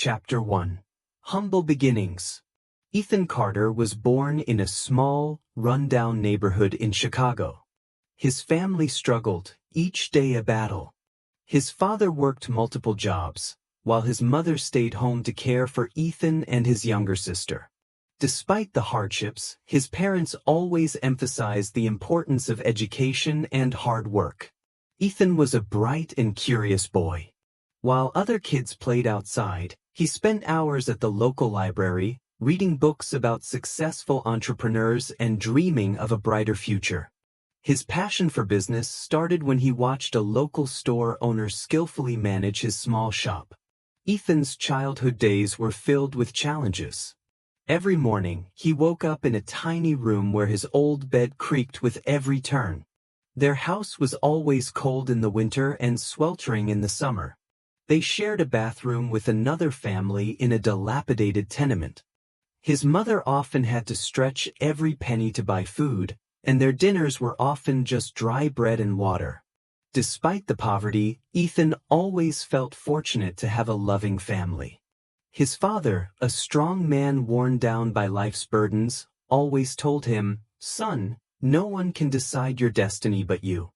Chapter 1. Humble Beginnings. Ethan Carter was born in a small, run-down neighborhood in Chicago. His family struggled, each day a battle. His father worked multiple jobs, while his mother stayed home to care for Ethan and his younger sister. Despite the hardships, his parents always emphasized the importance of education and hard work. Ethan was a bright and curious boy. While other kids played outside, he spent hours at the local library, reading books about successful entrepreneurs and dreaming of a brighter future. His passion for business started when he watched a local store owner skillfully manage his small shop. Ethan's childhood days were filled with challenges. Every morning, he woke up in a tiny room where his old bed creaked with every turn. Their house was always cold in the winter and sweltering in the summer. They shared a bathroom with another family in a dilapidated tenement. His mother often had to stretch every penny to buy food, and their dinners were often just dry bread and water. Despite the poverty, Ethan always felt fortunate to have a loving family. His father, a strong man worn down by life's burdens, always told him, "Son, no one can decide your destiny but you."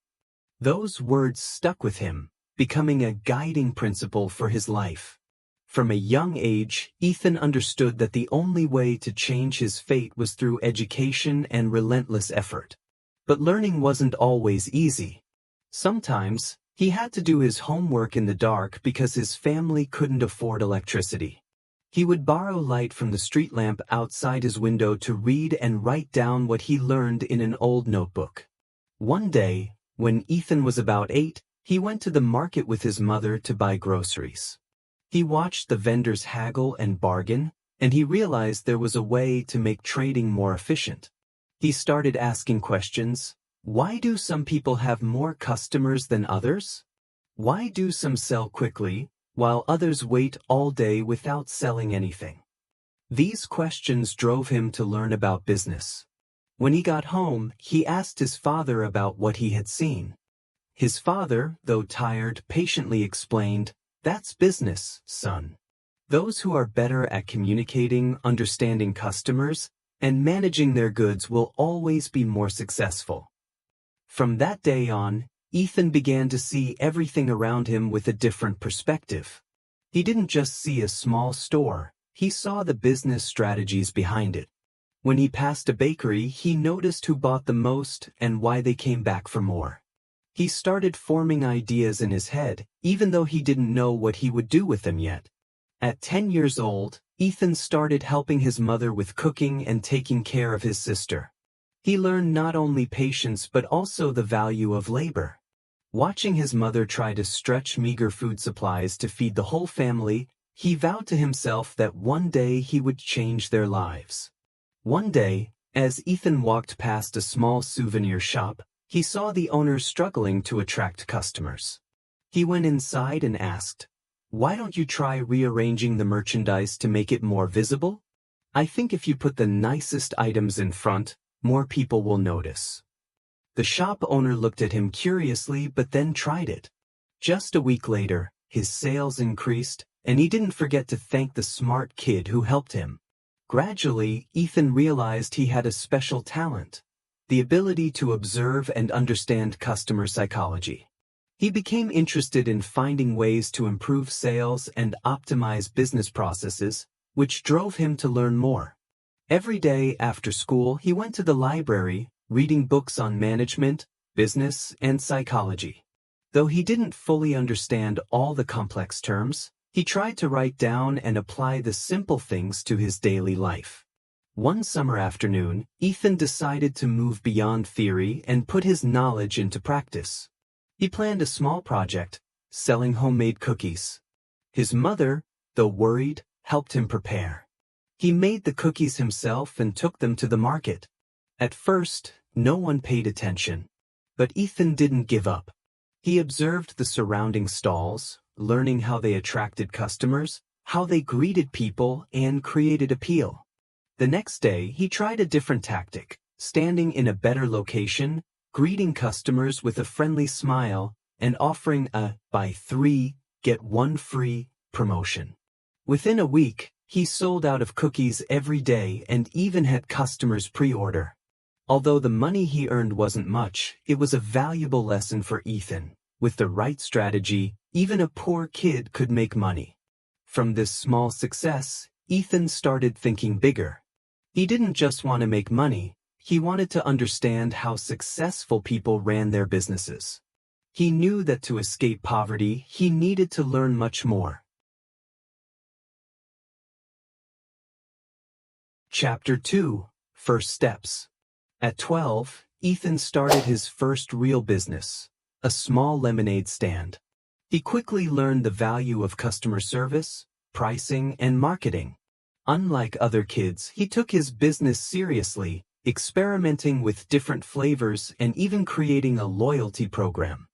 Those words stuck with him, becoming a guiding principle for his life. From a young age, Ethan understood that the only way to change his fate was through education and relentless effort. But learning wasn't always easy. Sometimes, he had to do his homework in the dark because his family couldn't afford electricity. He would borrow light from the street lamp outside his window to read and write down what he learned in an old notebook. One day, when Ethan was about 8, he went to the market with his mother to buy groceries. He watched the vendors haggle and bargain, and he realized there was a way to make trading more efficient. He started asking questions. Why do some people have more customers than others? Why do some sell quickly, while others wait all day without selling anything? These questions drove him to learn about business. When he got home, he asked his father about what he had seen. His father, though tired, patiently explained, "That's business, son. Those who are better at communicating, understanding customers, and managing their goods will always be more successful." From that day on, Ethan began to see everything around him with a different perspective. He didn't just see a small store, he saw the business strategies behind it. When he passed a bakery, he noticed who bought the most and why they came back for more. He started forming ideas in his head, even though he didn't know what he would do with them yet. At 10 years old, Ethan started helping his mother with cooking and taking care of his sister. He learned not only patience but also the value of labor. Watching his mother try to stretch meager food supplies to feed the whole family, he vowed to himself that one day he would change their lives. One day, as Ethan walked past a small souvenir shop, he saw the owner struggling to attract customers. He went inside and asked, "Why don't you try rearranging the merchandise to make it more visible? I think if you put the nicest items in front, more people will notice." The shop owner looked at him curiously but then tried it. Just a week later, his sales increased, and he didn't forget to thank the smart kid who helped him. Gradually, Ethan realized he had a special talent: the ability to observe and understand customer psychology. He became interested in finding ways to improve sales and optimize business processes, which drove him to learn more. Every day after school, he went to the library, reading books on management, business, and psychology. Though he didn't fully understand all the complex terms, he tried to write down and apply the simple things to his daily life. One summer afternoon, Ethan decided to move beyond theory and put his knowledge into practice. He planned a small project, selling homemade cookies. His mother, though worried, helped him prepare. He made the cookies himself and took them to the market. At first, no one paid attention. But Ethan didn't give up. He observed the surrounding stalls, learning how they attracted customers, how they greeted people, and created appeal. The next day, he tried a different tactic, standing in a better location, greeting customers with a friendly smile, and offering a "buy 3, get 1 free" promotion. Within a week, he sold out of cookies every day and even had customers pre-order. Although the money he earned wasn't much, it was a valuable lesson for Ethan. With the right strategy, even a poor kid could make money. From this small success, Ethan started thinking bigger. He didn't just want to make money, he wanted to understand how successful people ran their businesses. He knew that to escape poverty, he needed to learn much more. Chapter 2: First Steps. At 12, Ethan started his first real business, a small lemonade stand. He quickly learned the value of customer service, pricing, and marketing. Unlike other kids, he took his business seriously, experimenting with different flavors and even creating a loyalty program.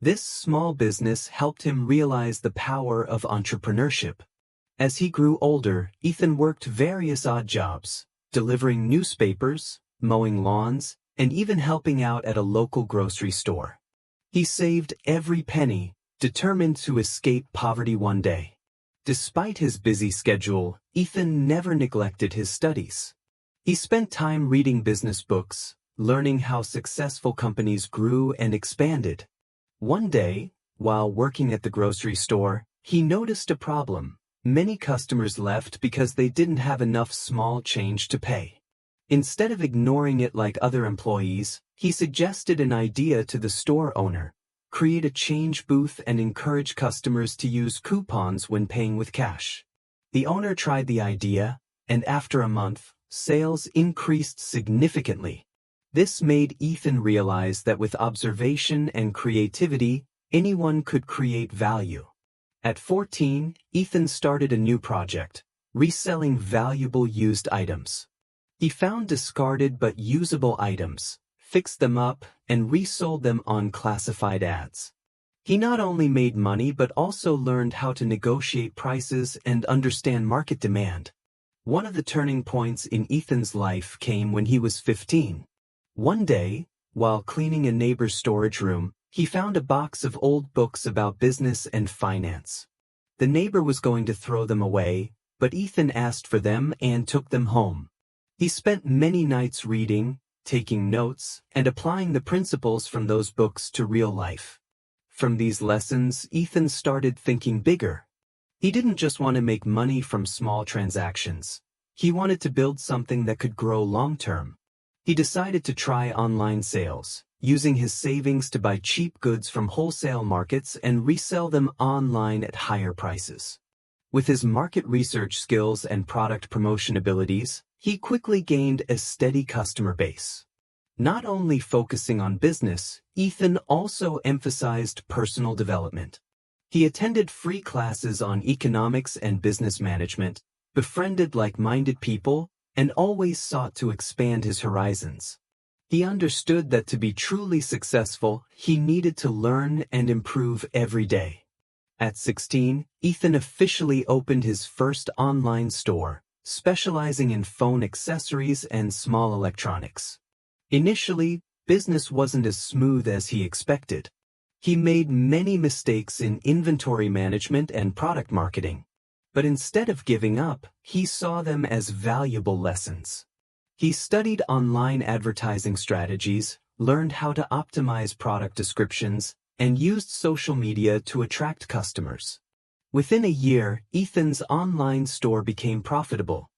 This small business helped him realize the power of entrepreneurship. As he grew older, Ethan worked various odd jobs, delivering newspapers, mowing lawns, and even helping out at a local grocery store. He saved every penny, determined to escape poverty one day. Despite his busy schedule, Ethan never neglected his studies. He spent time reading business books, learning how successful companies grew and expanded. One day, while working at the grocery store, he noticed a problem. Many customers left because they didn't have enough small change to pay. Instead of ignoring it like other employees, he suggested an idea to the store owner: create a change booth and encourage customers to use coupons when paying with cash. The owner tried the idea, and after a month, sales increased significantly. This made Ethan realize that with observation and creativity, anyone could create value. At 14, Ethan started a new project, reselling valuable used items. He found discarded but usable items, fixed them up, and resold them on classified ads. He not only made money but also learned how to negotiate prices and understand market demand. One of the turning points in Ethan's life came when he was 15. One day, while cleaning a neighbor's storage room, he found a box of old books about business and finance. The neighbor was going to throw them away, but Ethan asked for them and took them home. He spent many nights reading, taking notes, and applying the principles from those books to real life. From these lessons, Ethan started thinking bigger. He didn't just want to make money from small transactions. He wanted to build something that could grow long-term. He decided to try online sales, using his savings to buy cheap goods from wholesale markets and resell them online at higher prices. With his market research skills and product promotion abilities, he quickly gained a steady customer base. Not only focusing on business, Ethan also emphasized personal development. He attended free classes on economics and business management, befriended like-minded people, and always sought to expand his horizons. He understood that to be truly successful, he needed to learn and improve every day. At 16, Ethan officially opened his first online store, specializing in phone accessories and small electronics. Initially, business wasn't as smooth as he expected. He made many mistakes in inventory management and product marketing. But instead of giving up, he saw them as valuable lessons. He studied online advertising strategies, learned how to optimize product descriptions, and used social media to attract customers. Within a year, Ethan's online store became profitable.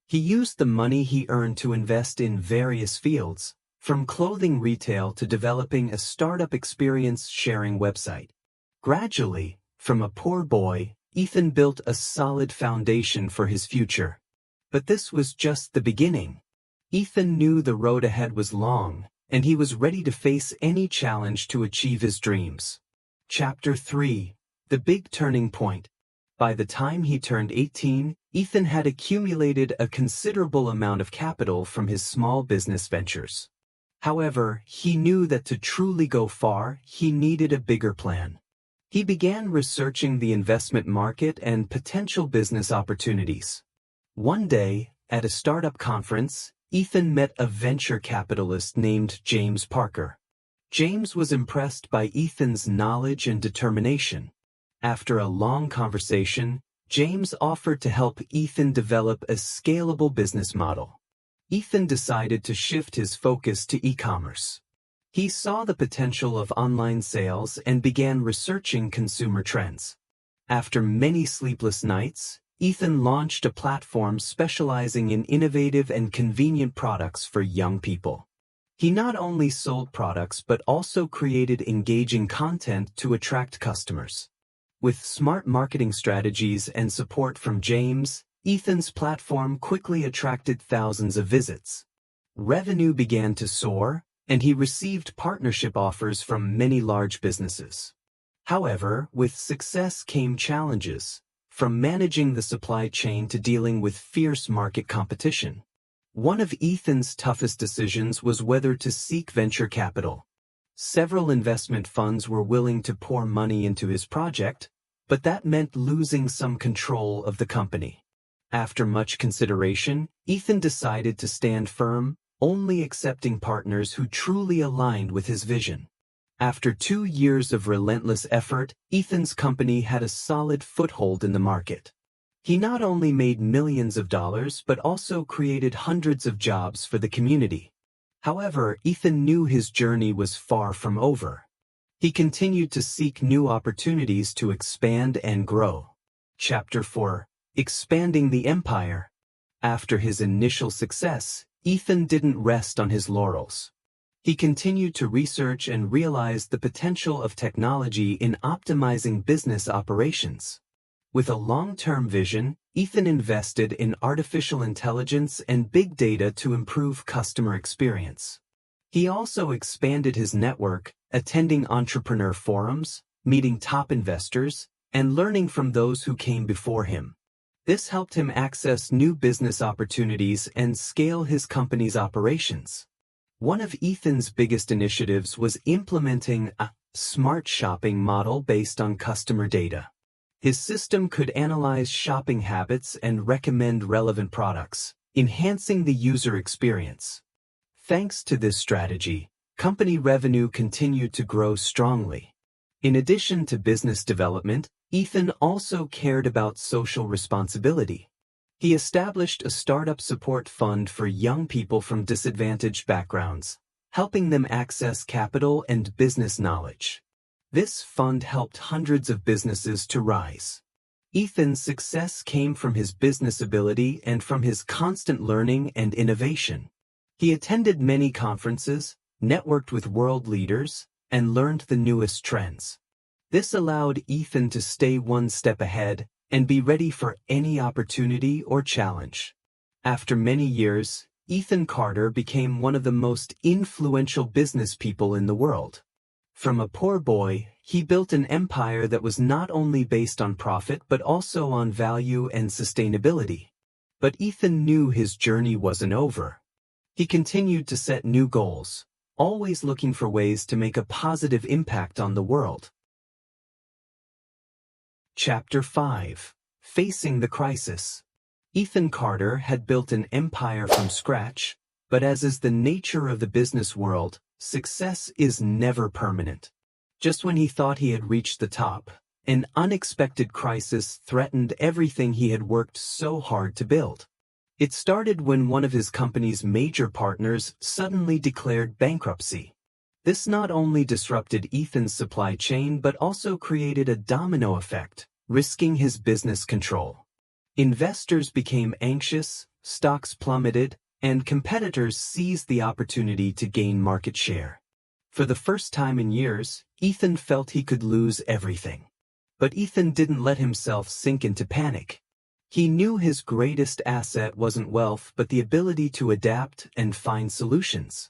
He used the money he earned to invest in various fields, from clothing retail to developing a startup experience-sharing website. Gradually, from a poor boy, Ethan built a solid foundation for his future. But this was just the beginning. Ethan knew the road ahead was long, and he was ready to face any challenge to achieve his dreams. Chapter 3: The Big Turning Point. By the time he turned 18, Ethan had accumulated a considerable amount of capital from his small business ventures. However, he knew that to truly go far, he needed a bigger plan. He began researching the investment market and potential business opportunities. One day, at a startup conference, Ethan met a venture capitalist named James Parker. James was impressed by Ethan's knowledge and determination. After a long conversation, James offered to help Ethan develop a scalable business model. Ethan decided to shift his focus to e-commerce. He saw the potential of online sales and began researching consumer trends. After many sleepless nights, Ethan launched a platform specializing in innovative and convenient products for young people. He not only sold products but also created engaging content to attract customers. With smart marketing strategies and support from James, Ethan's platform quickly attracted thousands of visits. Revenue began to soar, and he received partnership offers from many large businesses. However, with success came challenges, from managing the supply chain to dealing with fierce market competition. One of Ethan's toughest decisions was whether to seek venture capital. Several investment funds were willing to pour money into his project, but that meant losing some control of the company. After much consideration, Ethan decided to stand firm, only accepting partners who truly aligned with his vision. After 2 years of relentless effort, Ethan's company had a solid foothold in the market. He not only made millions of dollars but also created hundreds of jobs for the community. However, Ethan knew his journey was far from over. He continued to seek new opportunities to expand and grow. Chapter 4: Expanding the Empire. After his initial success, Ethan didn't rest on his laurels. He continued to research and realize the potential of technology in optimizing business operations. With a long-term vision, Ethan invested in artificial intelligence and big data to improve customer experience. He also expanded his network, attending entrepreneur forums, meeting top investors, and learning from those who came before him. This helped him access new business opportunities and scale his company's operations. One of Ethan's biggest initiatives was implementing a smart shopping model based on customer data. His system could analyze shopping habits and recommend relevant products, enhancing the user experience. Thanks to this strategy, company revenue continued to grow strongly. In addition to business development, Ethan also cared about social responsibility. He established a startup support fund for young people from disadvantaged backgrounds, helping them access capital and business knowledge. This fund helped hundreds of businesses to rise. Ethan's success came from his business ability and from his constant learning and innovation. He attended many conferences, networked with world leaders, and learned the newest trends. This allowed Ethan to stay one step ahead and be ready for any opportunity or challenge. After many years, Ethan Carter became one of the most influential business people in the world. From a poor boy, he built an empire that was not only based on profit but also on value and sustainability. But Ethan knew his journey wasn't over. He continued to set new goals, always looking for ways to make a positive impact on the world. Chapter 5: Facing the Crisis. Ethan Carter had built an empire from scratch, but as is the nature of the business world, success is never permanent. Just when he thought he had reached the top, an unexpected crisis threatened everything he had worked so hard to build. It started when one of his company's major partners suddenly declared bankruptcy. This not only disrupted Ethan's supply chain but also created a domino effect, risking his business control. Investors became anxious, stocks plummeted, and competitors seized the opportunity to gain market share. For the first time in years, Ethan felt he could lose everything. But Ethan didn't let himself sink into panic. He knew his greatest asset wasn't wealth but the ability to adapt and find solutions.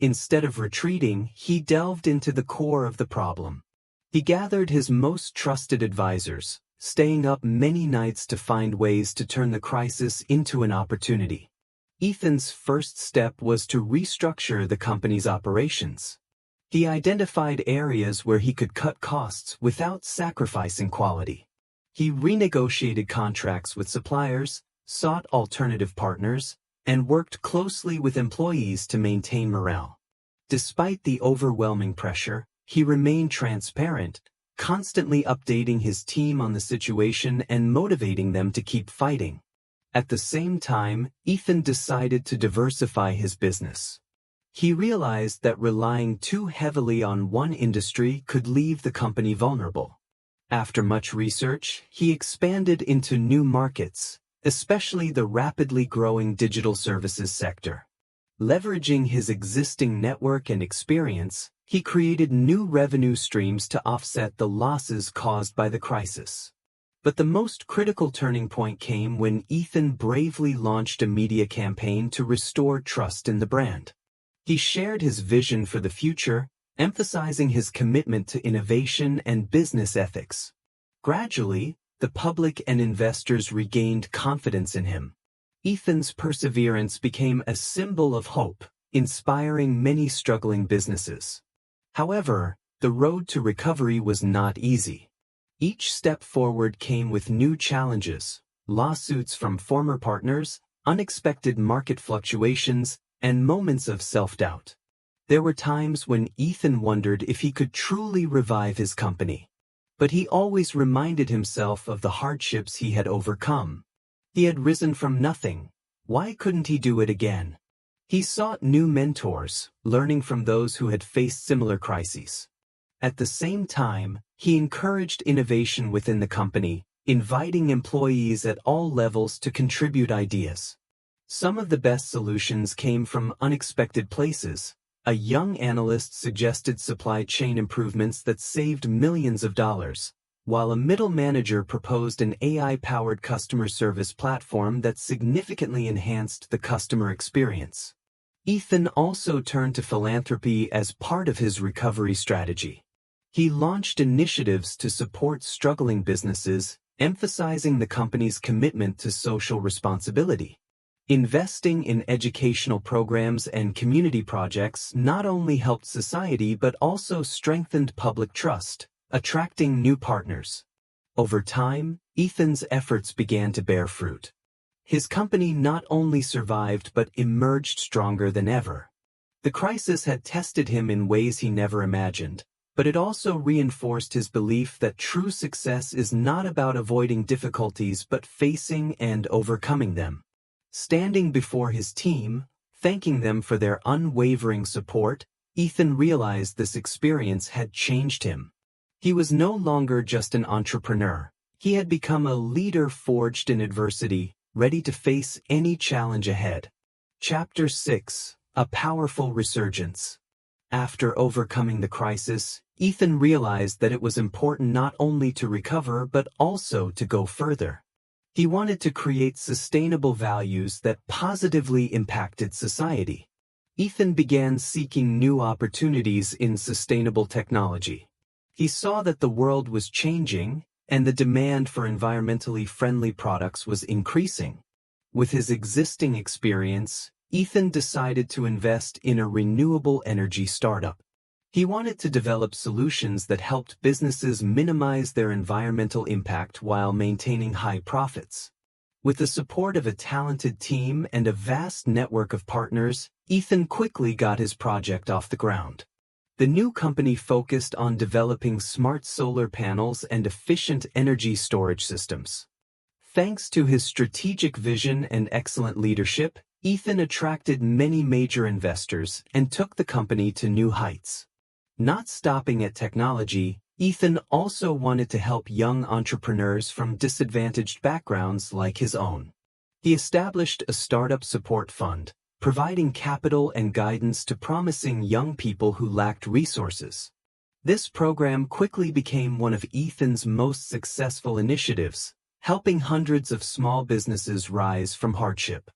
Instead of retreating, he delved into the core of the problem. He gathered his most trusted advisors, staying up many nights to find ways to turn the crisis into an opportunity. Ethan's first step was to restructure the company's operations. He identified areas where he could cut costs without sacrificing quality. He renegotiated contracts with suppliers, sought alternative partners, and worked closely with employees to maintain morale. Despite the overwhelming pressure, he remained transparent, constantly updating his team on the situation and motivating them to keep fighting. At the same time, Ethan decided to diversify his business. He realized that relying too heavily on one industry could leave the company vulnerable. After much research, he expanded into new markets, especially the rapidly growing digital services sector. Leveraging his existing network and experience, he created new revenue streams to offset the losses caused by the crisis. But the most critical turning point came when Ethan bravely launched a media campaign to restore trust in the brand. He shared his vision for the future, emphasizing his commitment to innovation and business ethics. Gradually, the public and investors regained confidence in him. Ethan's perseverance became a symbol of hope, inspiring many struggling businesses. However, the road to recovery was not easy. Each step forward came with new challenges: lawsuits from former partners, unexpected market fluctuations, and moments of self-doubt. There were times when Ethan wondered if he could truly revive his company. But he always reminded himself of the hardships he had overcome. He had risen from nothing. Why couldn't he do it again? He sought new mentors, learning from those who had faced similar crises. At the same time, he encouraged innovation within the company, inviting employees at all levels to contribute ideas. Some of the best solutions came from unexpected places. A young analyst suggested supply chain improvements that saved millions of dollars, while a middle manager proposed an AI-powered customer service platform that significantly enhanced the customer experience. Ethan also turned to philanthropy as part of his recovery strategy. He launched initiatives to support struggling businesses, emphasizing the company's commitment to social responsibility. Investing in educational programs and community projects not only helped society but also strengthened public trust, attracting new partners. Over time, Ethan's efforts began to bear fruit. His company not only survived but emerged stronger than ever. The crisis had tested him in ways he never imagined, but it also reinforced his belief that true success is not about avoiding difficulties but facing and overcoming them. Standing before his team, thanking them for their unwavering support, Ethan realized this experience had changed him. He was no longer just an entrepreneur. He had become a leader forged in adversity, ready to face any challenge ahead. Chapter 6: A Powerful Resurgence. After overcoming the crisis, Ethan realized that it was important not only to recover but also to go further. He wanted to create sustainable values that positively impacted society. Ethan began seeking new opportunities in sustainable technology. He saw that the world was changing, and the demand for environmentally friendly products was increasing. With his existing experience, Ethan decided to invest in a renewable energy startup. He wanted to develop solutions that helped businesses minimize their environmental impact while maintaining high profits. With the support of a talented team and a vast network of partners, Ethan quickly got his project off the ground. The new company focused on developing smart solar panels and efficient energy storage systems. Thanks to his strategic vision and excellent leadership, Ethan attracted many major investors and took the company to new heights. Not stopping at technology, Ethan also wanted to help young entrepreneurs from disadvantaged backgrounds like his own. He established a startup support fund, providing capital and guidance to promising young people who lacked resources. This program quickly became one of Ethan's most successful initiatives, helping hundreds of small businesses rise from hardship.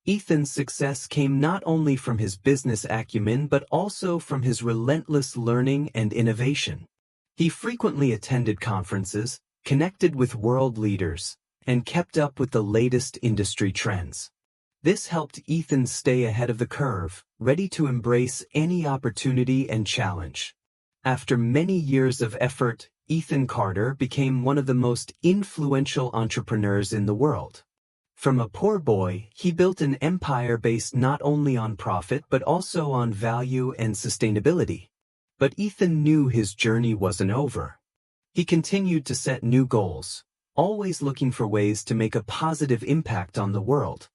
Ethan's success came not only from his business acumen but also from his relentless learning and innovation. He frequently attended conferences, connected with world leaders, and kept up with the latest industry trends. This helped Ethan stay ahead of the curve, ready to embrace any opportunity and challenge. After many years of effort, Ethan Carter became one of the most influential entrepreneurs in the world. From a poor boy, he built an empire based not only on profit but also on value and sustainability. But Ethan knew his journey wasn't over. He continued to set new goals, always looking for ways to make a positive impact on the world.